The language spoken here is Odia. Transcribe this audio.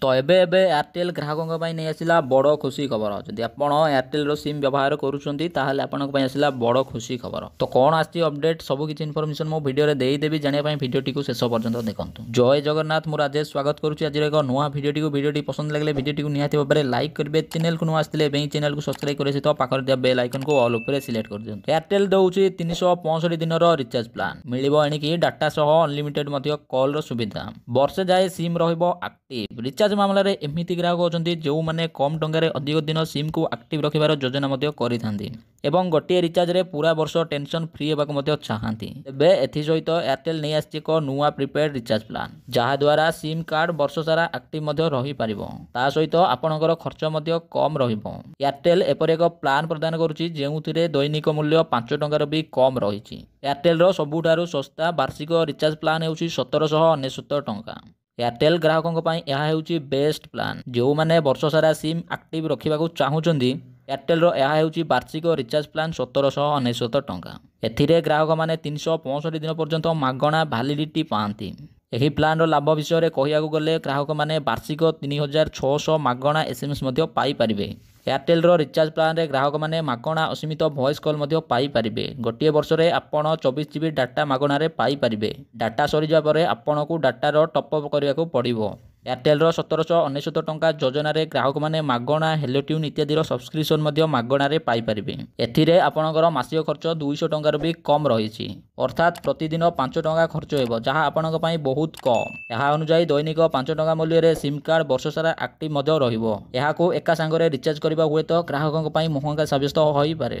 तो एबे एबे एयरटेल ग्राहकों ପାଇଁ ନେଇ ଆସିଲା ବଡ଼ ଖୁସି ଖବର। ଯଦି ଆପଣ ଏୟାରଟେଲର ସିମ୍ ବ୍ୟବହାର କରୁଛନ୍ତି ତାହେଲେ ଆପଣଙ୍କ ପାଇଁ ଆସିଲା ବଡ଼ ଖୁସି ଖବର। ତ କ'ଣ ଆସିଛି ଅପଡେଟ୍ ସବୁ କିଛି ଇନଫର୍ମେସନ୍ ମୋ ଭିଡ଼ିଓରେ ଦେଇଦେବି, ଜାଣିବା ପାଇଁ ଭିଡ଼ିଓଟିକୁ ଶେଷ ପର୍ଯ୍ୟନ୍ତ ଦେଖନ୍ତୁ। ଜୟ ଜଗନ୍ନାଥ, ମୁଁ ରାଜେଶ ସ୍ୱାଗତ କରୁଛି ଆଜିର ଏକ ନୂଆ ଭିଡ଼ିଓଟି ପସନ୍ଦ ଲାଗିଲେ ଭିଡ଼ିଓଟିକୁ ନିହାତି ଭାବରେ ଲାଇକ୍ କରିବେ। ଚ୍ୟାନେଲକୁ ନୂଆ ଆସିଥିଲେ ଏବେ ଚ୍ୟାନେଲକୁ ସବସ୍କ୍ରାଇବ୍ କରିବା ସହିତ ପାଖରେ ଥିବା ବେଲ୍ ଆଇକନକୁ ଅଲ୍ ଉପରେ ସିଲେକ୍ଟ କରିଦିଅନ୍ତୁ। ଏୟାରଟେଲ ଦେଉଛି 365 ଦିନର ରିଚାର୍ଜ ପ୍ଲାନ୍, ମିଳିବ ଏଣିକି ଡାଟା ସହ ଅନଲିମିଟେଡ୍ ମଧ୍ୟ କଲ୍ର ସୁବିଧା। ବର୍ଷେ ଯାଏ ସିମ୍ ରହିବ ଆକ୍ଟିଭ୍। ରିଚାର୍ଜ ମାମଲାରେ ଏମିତି ଗ୍ରାହକ ଅଛନ୍ତି ଯେଉଁମାନେ କମ୍ ଟଙ୍କାରେ ଅଧିକ ଦିନ ସିମ୍କୁ ଆକ୍ଟିଭ୍ ରଖିବାର ଯୋଜନା ମଧ୍ୟ କରିଥାନ୍ତି ଏବଂ ଗୋଟିଏ ରିଚାର୍ଜରେ ପୁରା ବର୍ଷ ଟେନସନ୍ ଫ୍ରି ହେବାକୁ ମଧ୍ୟ ଚାହାନ୍ତି। ଏବେ ଏଥିସହିତ ଏୟାରଟେଲ ନେଇ ଆସିଛି ଏକ ନୂଆ ପ୍ରିପେଡ୍ ରିଚାର୍ଜ ପ୍ଲାନ୍, ଯାହାଦ୍ୱାରା ସିମ୍ କାର୍ଡ ବର୍ଷ ସାରା ଆକ୍ଟିଭ୍ ମଧ୍ୟ ରହିପାରିବ। ତା ସହିତ ଆପଣଙ୍କର ଖର୍ଚ୍ଚ ମଧ୍ୟ କମ୍ ରହିବ। ଏୟାରଟେଲ ଏପରି ଏକ ପ୍ଲାନ୍ ପ୍ରଦାନ କରୁଛି ଯେଉଁଥିରେ ଦୈନିକ ମୂଲ୍ୟ 5 ଟଙ୍କାର ବି କମ୍ ରହିଛି। ଏୟାରଟେଲର ସବୁଠାରୁ ଶସ୍ତା ବାର୍ଷିକ ରିଚାର୍ଜ ପ୍ଲାନ୍ ହେଉଛି 1799 ଟଙ୍କା। ଏୟାରଟେଲ ଗ୍ରାହକଙ୍କ ପାଇଁ ଏହା ହେଉଛି ବେଷ୍ଟ ପ୍ଲାନ୍। ଯେଉଁମାନେ ବର୍ଷ ସାରା ସିମ୍ ଆକ୍ଟିଭ୍ ରଖିବାକୁ ଚାହୁଁଛନ୍ତି, ଏୟାରଟେଲର ଏହା ହେଉଛି ବାର୍ଷିକ ରିଚାର୍ଜ ପ୍ଲାନ୍ 1799 ଟଙ୍କା। ଏଥିରେ ଗ୍ରାହକମାନେ 365 ଦିନ ପର୍ଯ୍ୟନ୍ତ ମାଗଣା ଭ୍ୟାଲିଡିଟି ପାଆନ୍ତି। ଏହି ପ୍ଲାନ୍ର ଲାଭ ବିଷୟରେ କହିବାକୁ ଗଲେ ଗ୍ରାହକମାନେ ବାର୍ଷିକ 3600 ମାଗଣା SMS ମଧ୍ୟ ପାଇପାରିବେ। ଏୟାରଟେଲର ରିଚାର୍ଜ ପ୍ଲାନ୍ରେ ଗ୍ରାହକମାନେ ମାଗଣା ଅସୀମିତ ଭଏସ୍ କଲ୍ ମଧ୍ୟ ପାଇପାରିବେ। ଗୋଟିଏ ବର୍ଷରେ ଆପଣ 24 GB ଡାଟା ମାଗଣାରେ ପାଇପାରିବେ। ଡାଟା ସରିଯିବା ପରେ ଆପଣଙ୍କୁ ଡାଟାର ଟପ୍ଅପ୍ କରିବାକୁ ପଡ଼ିବ। ଏୟାରଟେଲର 1799 ଟଙ୍କା ଯୋଜନାରେ ଗ୍ରାହକମାନେ ମାଗଣା ହେଲୋ ଟ୍ୟୁନ୍ ଇତ୍ୟାଦିର ସବସ୍କ୍ରିପସନ୍ ମଧ୍ୟ ମାଗଣାରେ ପାଇପାରିବେ। ଏଥିରେ ଆପଣଙ୍କର ମାସିକ ଖର୍ଚ୍ଚ 200 ଟଙ୍କାରୁ ବି କମ୍ ରହିଛି, ଅର୍ଥାତ୍ ପ୍ରତିଦିନ 5 ଟଙ୍କା ଖର୍ଚ୍ଚ ହେବ, ଯାହା ଆପଣଙ୍କ ପାଇଁ ବହୁତ କମ୍। ଏହା ଅନୁଯାୟୀ ଦୈନିକ 5 ଟଙ୍କା ମୂଲ୍ୟରେ ସିମ୍ କାର୍ଡ ବର୍ଷ ସାରା ଆକ୍ଟିଭ୍ ମଧ୍ୟ ରହିବ। ଏହାକୁ ଏକା ସାଙ୍ଗରେ ରିଚାର୍ଜ କରିବା ହୁଏତ ଗ୍ରାହକଙ୍କ ପାଇଁ ମହଙ୍ଗା ସାବ୍ୟସ୍ତ ହୋଇପାରେ।